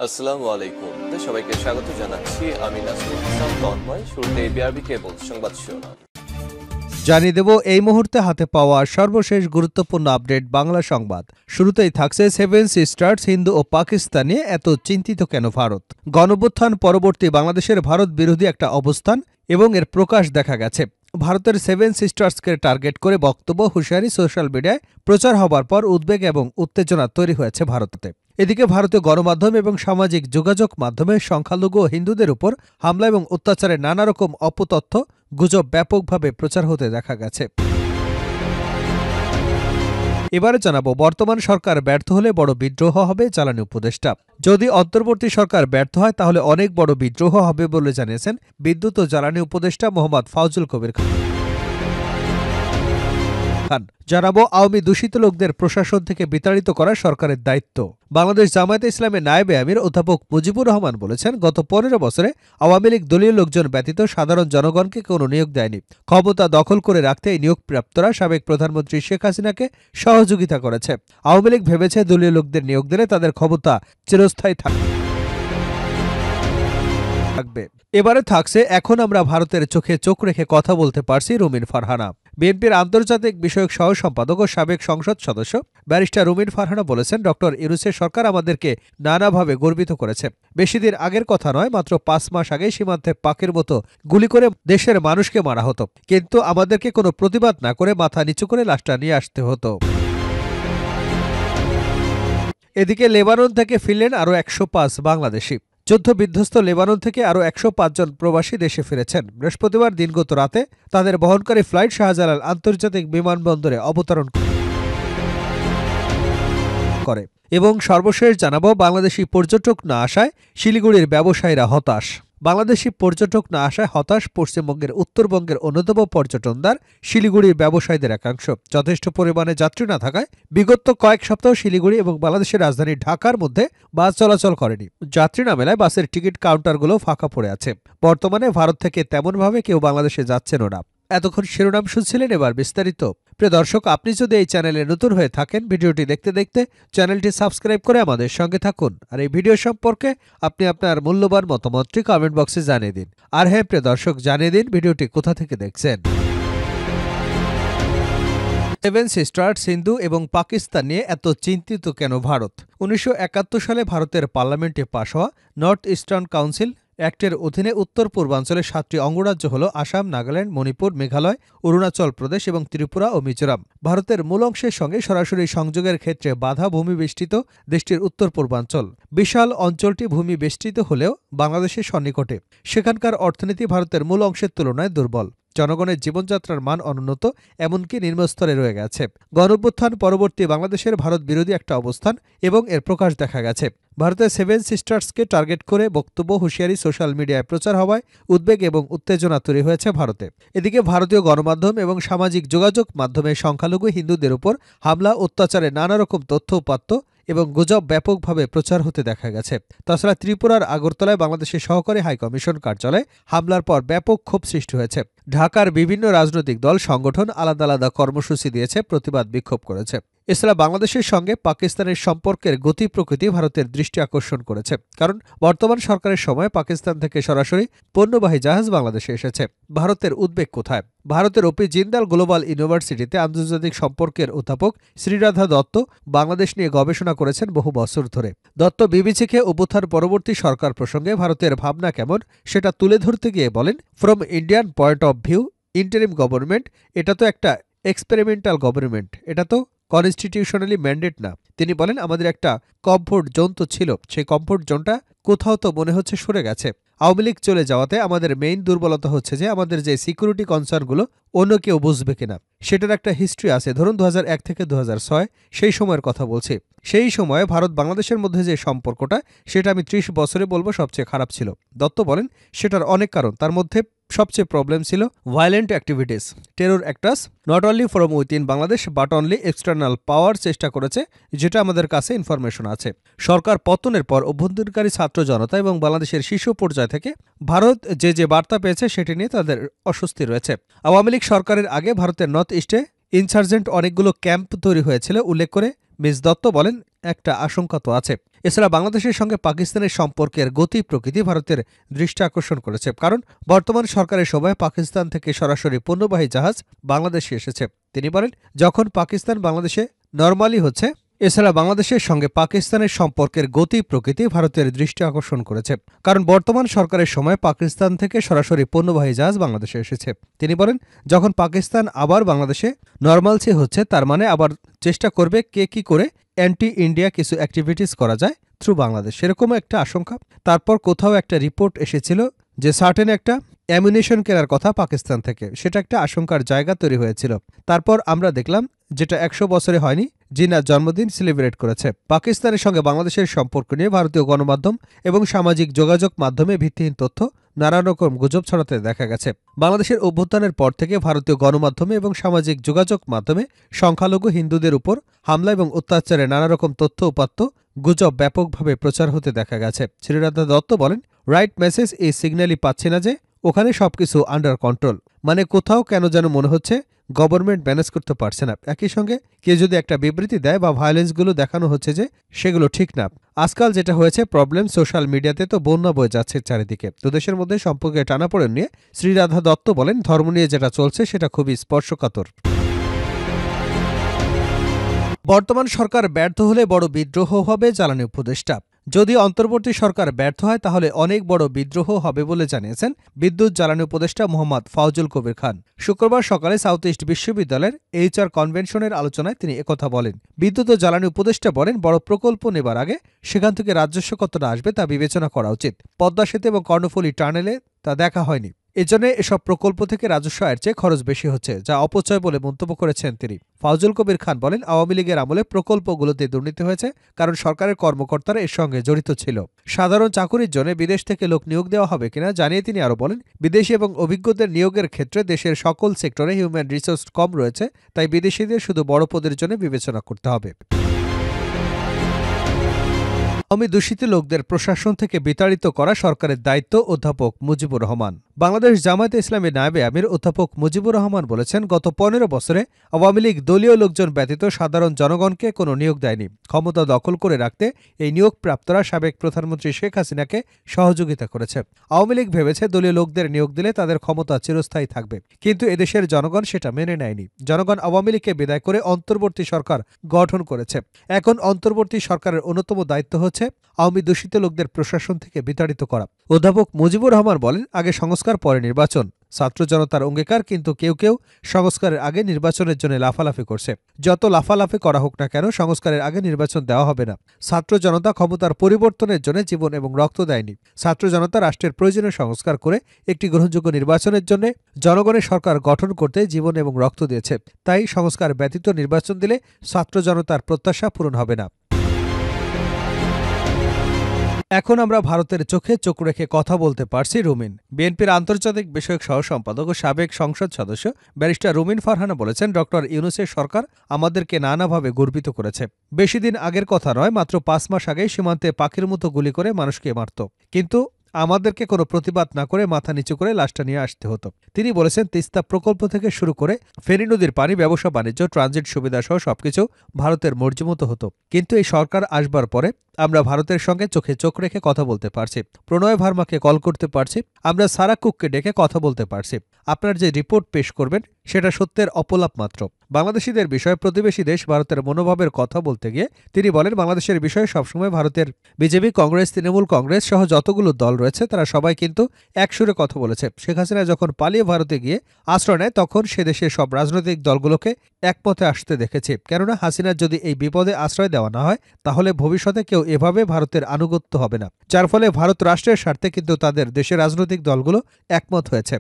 আসসালামু আলাইকুম। সবাইকে স্বাগত জানাচ্ছি। আমি নাসরুল ইসলাম তন্ময়। শুরুতে বিআরবি কেবল সংবাদ শিরোনাম জানিয়ে দেব এই মুহূর্তে হাতে পাওয়া সর্বশেষ গুরুত্বপূর্ণ আপডেট বাংলা সংবাদ। শুরুতেই থাকছে সেভেন সিস্টার্স হিন্দু ও পাকিস্তান নিয়ে এত চিন্তিত কেন ভারত। গণঅভ্যুত্থান পরবর্তী বাংলাদেশের ভারত বিরোধী একটা অবস্থান এবং এর প্রকাশ দেখা গেছে। ভারতের সেভেন সিস্টার্সকে টার্গেট করে বক্তব্য হুঁশিয়ারি সোশ্যাল মিডিয়ায় প্রচার হবার পর উদ্বেগ এবং উত্তেজনা তৈরি হয়েছে ভারতে। এদিকে ভারতীয় গণমাধ্যম এবং সামাজিক যোগাযোগ মাধ্যমে সংখ্যালঘু ও হিন্দুদের উপর হামলা এবং অত্যাচারের নানা রকম অপতথ্য গুজব ব্যাপকভাবে প্রচার হতে দেখা গেছে। এবারে জানাবো, বর্তমান সরকার ব্যর্থ হলে বড় বিদ্রোহ হবে জ্বালানি উপদেষ্টা। যদি অন্তর্বর্তী সরকার ব্যর্থ হয় তাহলে অনেক বড় বিদ্রোহ হবে বলে জানিয়েছেন বিদ্যুৎ ও জ্বালানি উপদেষ্টা মোহাম্মদ ফাউজুল কবির খান। জানাবো, আওয়ামী দূষিত লোকদের প্রশাসন থেকে বিতাড়িত করা সরকারের দায়িত্ব। বাংলাদেশ জামায়াতে ইসলামের নায়েবে আমির অধ্যাপক মুজিবুর রহমান বলেছেন, গত ১৫ বছরে আওয়ামী লীগ দলীয় লোকজন ব্যতীত সাধারণ জনগণকে কোনো নিয়োগ দেয়নি। ক্ষমতা দখল করে রাখতে এই নিয়োগপ্রাপ্তরা সাবেক প্রধানমন্ত্রী শেখ হাসিনাকে সহযোগিতা করেছে। আওয়ামী লীগ ভেবেছে দলীয় লোকদের নিয়োগ দিলে তাদের ক্ষমতা চিরস্থায়ী থাকবে। এবারে থাকছে, এখন আমরা ভারতের চোখে চোখ রেখে কথা বলতে পারছি রুমিন ফারহানা। বিএনপির আন্তর্জাতিক বিষয়ক সহ সম্পাদক ও সাবেক সংসদ সদস্য ব্যারিস্টার রুমিন ফারহানা বলেছেন, ডক্টর ইউনূসের সরকার আমাদেরকে নানাভাবে গর্বিত করেছে। বেশি দিন আগের কথা নয়, মাত্র ৫ মাস আগে সীমান্তে পাকের মতো গুলি করে দেশের মানুষকে মারা হতো, কিন্তু আমাদেরকে কোনো প্রতিবাদ না করে মাথা নিচু করে লাশটা নিয়ে আসতে হতো। এদিকে লেবানন থেকে ফিরলেন আরও ১০৫ বাংলাদেশি। যুদ্ধ বিধ্বস্ত লেবানন থেকে আরও ১০৫ জন প্রবাসী দেশে ফিরেছেন। বৃহস্পতিবার দিনগত রাতে তাদের বহনকারী ফ্লাইট শাহজালাল আন্তর্জাতিক বিমানবন্দরে অবতরণ করে। এবং সর্বশেষ জানাবো, বাংলাদেশি পর্যটক না আসায় শিলিগুড়ির ব্যবসায়ীরা হতাশ। বাংলাদেশি পর্যটক না আসায় হতাশ পশ্চিমবঙ্গের উত্তরবঙ্গের অন্যতম পর্যটনদ্বার শিলিগুড়ির ব্যবসায়ীদের একাংশ। যথেষ্ট পরিমাণে যাত্রী না থাকায় বিগত কয়েক সপ্তাহ শিলিগুড়ি এবং বাংলাদেশের রাজধানী ঢাকার মধ্যে বাস চলাচল করেনি। যাত্রী না মেলায় বাসের টিকিট কাউন্টারগুলো ফাঁকা পড়ে আছে। বর্তমানে ভারত থেকে তেমনভাবে কেউ বাংলাদেশে যাচ্ছেনও না। এতক্ষণ শিরোনাম শুনছিলেন, এবার বিস্তারিত। প্রিয় দর্শক, আপনি যদি এই চ্যানেলে নতুন হয়ে থাকেন, ভিডিওটি দেখতে দেখতে চ্যানেলটি সাবস্ক্রাইব করে আমাদের সঙ্গে থাকুন। আর এই ভিডিও সম্পর্কে আপনি আপনার মূল্যবান মতামতটি কমেন্ট বক্সে জানিয়ে দিন। আর হ্যাঁ প্রিয় দর্শক, জানিয়ে দিন ভিডিওটি কোথা থেকে দেখছেন। সেভেন সিস্টার্স হিন্দু এবং পাকিস্তান নিয়ে এত চিন্তিত কেন ভারত। ১৯৭১ সালে ভারতের পার্লামেন্টে পাশ হওয়া নর্থ ইস্টার্ন কাউন্সিল অ্যাক্টের অধীনে উত্তর পূর্বাঞ্চলের ৭টি অঙ্গরাজ্য হল আসাম, নাগাল্যান্ড, মণিপুর, মেঘালয়, অরুণাচল প্রদেশ এবং ত্রিপুরা ও মিজোরাম। ভারতের মূল অংশের সঙ্গে সরাসরি সংযোগের ক্ষেত্রে বাধা ভূমি বেষ্টিত দেশটির উত্তর পূর্বাঞ্চল। বিশাল অঞ্চলটি ভূমি বেষ্টিত হলেও বাংলাদেশের সন্নিকটে। সেখানকার অর্থনীতি ভারতের মূল অংশের তুলনায় দুর্বল। জনগণের জীবনযাত্রার মান অনুন্নত, এমনকি নিম্নস্তরে রয়ে গেছে। গণঅভ্যুত্থান পরবর্তী বাংলাদেশের ভারত বিরোধী একটা অবস্থান এবং এর প্রকাশ দেখা গেছে। ভারতের সেভেন সিস্টার্সকে টার্গেট করে বক্তব্য হুঁশিয়ারি সোশ্যাল মিডিয়ায় প্রচার হওয়ায় উদ্বেগ এবং উত্তেজনা তৈরি হয়েছে ভারতে। এদিকে ভারতীয় গণমাধ্যম এবং সামাজিক যোগাযোগ মাধ্যমে সংখ্যালঘু হিন্দুদের উপর হামলা, অত্যাচারের নানা রকম তথ্য উপাত্ত এবং গুজব ব্যাপকভাবে প্রচার হতে দেখা গেছে। তাছাড়া ত্রিপুরার আগরতলায় বাংলাদেশের সহকারী হাইকমিশন কার্যালয়ে হামলার পর ব্যাপক ক্ষোভ সৃষ্টি হয়েছে। ঢাকার বিভিন্ন রাজনৈতিক দল সংগঠন আলাদা আলাদা কর্মসূচি দিয়েছে, প্রতিবাদ বিক্ষোভ করেছে। এছাড়া বাংলাদেশের সঙ্গে পাকিস্তানের সম্পর্কের গতি প্রকৃতি ভারতের দৃষ্টি আকর্ষণ করেছে, কারণ বর্তমান সরকারের সময় পাকিস্তান থেকে সরাসরি পণ্যবাহী জাহাজ বাংলাদেশে এসেছে। ভারতের উদ্বেগ কোথায়? ভারতের ওপি জিন্দাল গ্লোবাল ইউনিভার্সিটিতে আন্তর্জাতিক সম্পর্কের অধ্যাপক শ্রীরাধা দত্ত বাংলাদেশ নিয়ে গবেষণা করেছেন বহু বছর ধরে। দত্ত বিবিসিকে অভ্যুত্থান পরবর্তী সরকার প্রসঙ্গে ভারতের ভাবনা কেমন সেটা তুলে ধরতে গিয়ে বলেন, from Indian point of view, interim government এটা তো একটা এক্সপেরিমেন্টাল গভর্নমেন্ট, এটা তো কনস্টিটিউশনালি ম্যান্ডেট না। তিনি বলেন, আমাদের একটা কমফোর্ট জোন তো ছিল, সেই কমফোর্ট জোনটা কোথাও তো মনে হচ্ছে সরে গেছে। আওয়ামী লীগ চলে যাওয়াতে আমাদের মেইন দুর্বলতা হচ্ছে যে আমাদের যে সিকিউরিটি কনসার্নগুলো অন্য কেউ বুঝবে কিনা সেটার একটা হিস্ট্রি আছে। ধরুন ২০০১ থেকে ২০০৬ সেই সময়ের কথা বলছি। সেই সময়ে ভারত বাংলাদেশের মধ্যে যে সম্পর্কটা, সেটা আমি ৩০ বছরে বলবো সবচেয়ে খারাপ ছিল। দত্ত বলেন, সেটার অনেক কারণ, তার মধ্যে সবচেয়ে প্রবলেম ছিল violent activities, terror actors not only from within Bangladesh but only external power চেষ্টা করেছে, যেটা আমাদের কাছে ইনফরমেশন আছে। সরকার পতনের পর অভ্যন্তরীণকারী ছাত্র জনতা এবং বাংলাদেশের শীর্ষ পর্যায় থেকে ভারত যে বার্তা পেয়েছে সেটি নিয়ে তাদের অস্বস্তি রয়েছে। আওয়ামী লীগ সরকারের আগে ভারতের নর্থ ইস্টে ইনসার্জেন্ট অনেকগুলো ক্যাম্প তৈরি হয়েছিল উল্লেখ করে মিস দত্ত বলেন, একটা আশঙ্কা তো আছে। এছাড়া বাংলাদেশের সঙ্গে পাকিস্তানের সম্পর্কের গতি প্রকৃতি ভারতের দৃষ্টি আকর্ষণ করেছে, কারণ বর্তমান সরকারের সময় পাকিস্তান থেকে সরাসরি পণ্যবাহী জাহাজ বাংলাদেশে এসেছে। তিনি বলেন, যখন পাকিস্তান বাংলাদেশে নরমালি হচ্ছে। এছাড়া বাংলাদেশের সঙ্গে পাকিস্তানের সম্পর্কের গতি প্রকৃতি ভারতের দৃষ্টি আকর্ষণ করেছে, কারণ বর্তমান সরকারের সময় পাকিস্তান থেকে সরাসরি পণ্যবাহী জাহাজ বাংলাদেশে এসেছে। তিনি বলেন, যখন পাকিস্তান আবার বাংলাদেশে নরমালসি হচ্ছে, তার মানে আবার চেষ্টা করবে কে কি করে অ্যান্টি ইন্ডিয়া কিছু অ্যাক্টিভিটিস করা যায় থ্রু বাংলাদেশ, সেরকম একটা আশঙ্কা। তারপর কোথাও একটা রিপোর্ট এসেছিল যে সার্টেন একটা অ্যামিউনিশন কেনার কথা পাকিস্তান থেকে, সেটা একটা আশঙ্কার জায়গা তৈরি হয়েছিল। তারপর আমরা দেখলাম যেটা ১০০ বছরে হয়নি, জিনার জন্মদিন সেলিব্রেট করেছে। পাকিস্তানের সঙ্গে বাংলাদেশের সম্পর্ক নিয়ে ভারতীয় গণমাধ্যম এবং সামাজিক যোগাযোগ মাধ্যমে ভিত্তিহীন তথ্য, নানান রকম গুজব ছড়াতে দেখা গেছে। বাংলাদেশের অভ্যুত্থানের পর থেকে ভারতীয় গণমাধ্যমে এবং সামাজিক যোগাযোগ মাধ্যমে সংখ্যালঘু হিন্দুদের উপর হামলা এবং অত্যাচারে নানা রকম তথ্য উপাত্ত গুজব ব্যাপকভাবে প্রচার হতে দেখা গেছে। শ্রীরাধা দত্ত বলেন, রাইট মেসেজ এই সিগন্যালই পাচ্ছি না যে ওখানে সবকিছু আন্ডার কন্ট্রোল, মানে কোথাও কেন যেন মনে হচ্ছে গভর্নমেন্ট ম্যানেজ করতে পারছে না। একই সঙ্গে কেউ যদি একটা বিবৃতি দেয় বা ভায়োলেন্সগুলো দেখানো হচ্ছে যে সেগুলো ঠিক না। আজকাল যেটা হয়েছে প্রবলেম, সোশ্যাল মিডিয়াতে তো বন্যা বয়ে যাচ্ছে চারিদিকে। তো দেশের মধ্যে সম্পর্কে টানাপোড়েন নিয়ে শ্রীরাধা দত্ত বলেন, ধর্ম নিয়ে যেটা চলছে সেটা খুবই স্পর্শকাতর। বর্তমান সরকার ব্যর্থ হলে বড় বিদ্রোহ হবে, জ্বালানি উপদেষ্টা। যদি অন্তর্বর্তী সরকার ব্যর্থ হয় তাহলে অনেক বড় বিদ্রোহ হবে বলে জানিয়েছেন বিদ্যুৎ জ্বালানি উপদেষ্টা মোহাম্মদ ফাউজুল কবির খান। শুক্রবার সকালে সাউথ ইস্ট বিশ্ববিদ্যালয়ের HR কনভেনশনের আলোচনায় তিনি একথা বলেন। বিদ্যুৎ ও জ্বালানি উপদেষ্টা বলেন, বড় প্রকল্প নেবার আগে সেখান থেকে রাজস্ব কতটা আসবে তা বিবেচনা করা উচিত। পদ্মা সেতু এবং কর্ণফুলী টানেলে তা দেখা হয়নি। এজন্য এসব প্রকল্প থেকে রাজস্ব আয়ের চেয়ে খরচ বেশি হচ্ছে, যা অপচয় বলে মন্তব্য করেছেন তিনি। ফাউজুল কবির খান বলেন, আওয়ামী লীগের আমলে প্রকল্পগুলোতে দুর্নীতি হয়েছে, কারণ সরকারের কর্মকর্তারা এর সঙ্গে জড়িত ছিল। সাধারণ চাকুরির জন্য বিদেশ থেকে লোক নিয়োগ দেওয়া হবে কিনা জানিয়ে তিনি আরও বলেন, বিদেশি এবং অভিজ্ঞদের নিয়োগের ক্ষেত্রে দেশের সকল সেক্টরে হিউম্যান রিসোর্স কম রয়েছে, তাই বিদেশিদের শুধু বড় পদের জন্য বিবেচনা করতে হবে। আওয়ামী দূষিত লোকদের প্রশাসন থেকে বিতাড়িত করা সরকারের দায়িত্ব, অধ্যাপক মুজিবুর রহমান। বাংলাদেশ জামায়াতে ইসলামী নায়েবে আমির অধ্যাপক মুজিবুর রহমান বলেছেন, গত ১৫ বছরে আওয়ামী লীগ দলীয় লোকজন ব্যতীত সাধারণ জনগণকে কোনো নিয়োগ দেয়নি। ক্ষমতা দখল করে রাখতে এই নিয়োগপ্রাপ্তরা সাবেক প্রধানমন্ত্রী শেখ হাসিনাকে সহযোগিতা করেছে। আওয়ামী লীগ ভেবেছে দলীয় লোকদের নিয়োগ দিলে তাদের ক্ষমতা চিরস্থায়ী থাকবে, কিন্তু এদেশের জনগণ সেটা মেনে নেয়নি। জনগণ আওয়ামী লীগকে বিদায় করে অন্তর্বর্তী সরকার গঠন করেছে। এখন অন্তর্বর্তী সরকারের অন্যতম দায়িত্ব হচ্ছে আওয়ামী দূষিত লোকদের প্রশাসন থেকে বিতাড়িত করা। অধ্যাপক মুজিবুর রহমান বলেন, আগে সংস্কার পরে নির্বাচন। ছাত্র জনতার অঙ্গীকার, কিন্তু কেউ কেউ সংস্কারের আগে নির্বাচনের জন্য লাফালাফি করছে। যত লাফালাফি করা হোক না কেন, সংস্কারের আগে নির্বাচন দেওয়া হবে না। ছাত্র জনতা ক্ষমতার পরিবর্তনের জন্য জীবন এবং রক্ত দেয়নি। ছাত্র জনতা রাষ্ট্রের প্রয়োজনীয় সংস্কার করে একটি গ্রহণযোগ্য নির্বাচনের জন্য জনগণের সরকার গঠন করতে জীবন এবং রক্ত দিয়েছে। তাই সংস্কার ব্যতীত নির্বাচন দিলে ছাত্র জনতার প্রত্যাশা পূরণ হবে না। এখন আমরা ভারতের চোখে চোখ রেখে কথা বলতে পারছি রুমিন। বিএনপির আন্তর্জাতিক বিষয়ক সহ সম্পাদক ও সাবেক সংসদ সদস্য ব্যারিস্টার রুমিন ফারহানা বলেছেন, ডক্টর ইউনূসের সরকার আমাদেরকে নানাভাবে গর্বিত করেছে। বেশি দিন আগের কথা নয়, মাত্র ৫ মাস আগেই সীমান্তে পাখির মতো গুলি করে মানুষকে মারত, কিন্তু আমাদেরকে কোনো প্রতিবাদ না করে মাথা নিচু করে লাশটা নিয়ে আসতে হতো। তিনি বলেছেন, তিস্তা প্রকল্প থেকে শুরু করে ফেনী নদীর পানি, ব্যবসা বাণিজ্য, ট্রানজিট সুবিধা সহ সবকিছু ভারতের মর্জিমতো হতো। কিন্তু এই সরকার আসবার পরে আমরা ভারতের সঙ্গে চোখে চোখ রেখে কথা বলতে পারছি। প্রণয় ভার্মাকে কল করতে পারছি, আমরা সারা কুককে ডেকে কথা বলতে পারছি। আপনার যে রিপোর্ট পেশ করবেন সেটা সত্যের অপলাপ মাত্র। বাংলাদেশিদের বিষয়ে প্রতিবেশী দেশ ভারতের মনোভাবের কথা বলতে গিয়ে তিনি বলেন, বাংলাদেশের বিষয়ে সবসময় ভারতের বিজেপি, কংগ্রেস, তৃণমূল কংগ্রেস সহ যতগুলো দল রয়েছে তারা সবাই কিন্তু একসুরে কথা বলেছে। শেখ হাসিনা যখন পালিয়ে ভারতে গিয়ে আশ্রয় নেয়, তখন সে দেশের সব রাজনৈতিক দলগুলোকে একমতে আসতে দেখেছে। কেননা হাসিনার যদি এই বিপদে আশ্রয় দেওয়া না হয়, তাহলে ভবিষ্যতে কেউ এভাবে ভারতের আনুগত্য হবে না, যার ফলে ভারত রাষ্ট্রের স্বার্থে কিন্তু তাদের দেশের রাজনৈতিক দলগুলো একমত হয়েছে।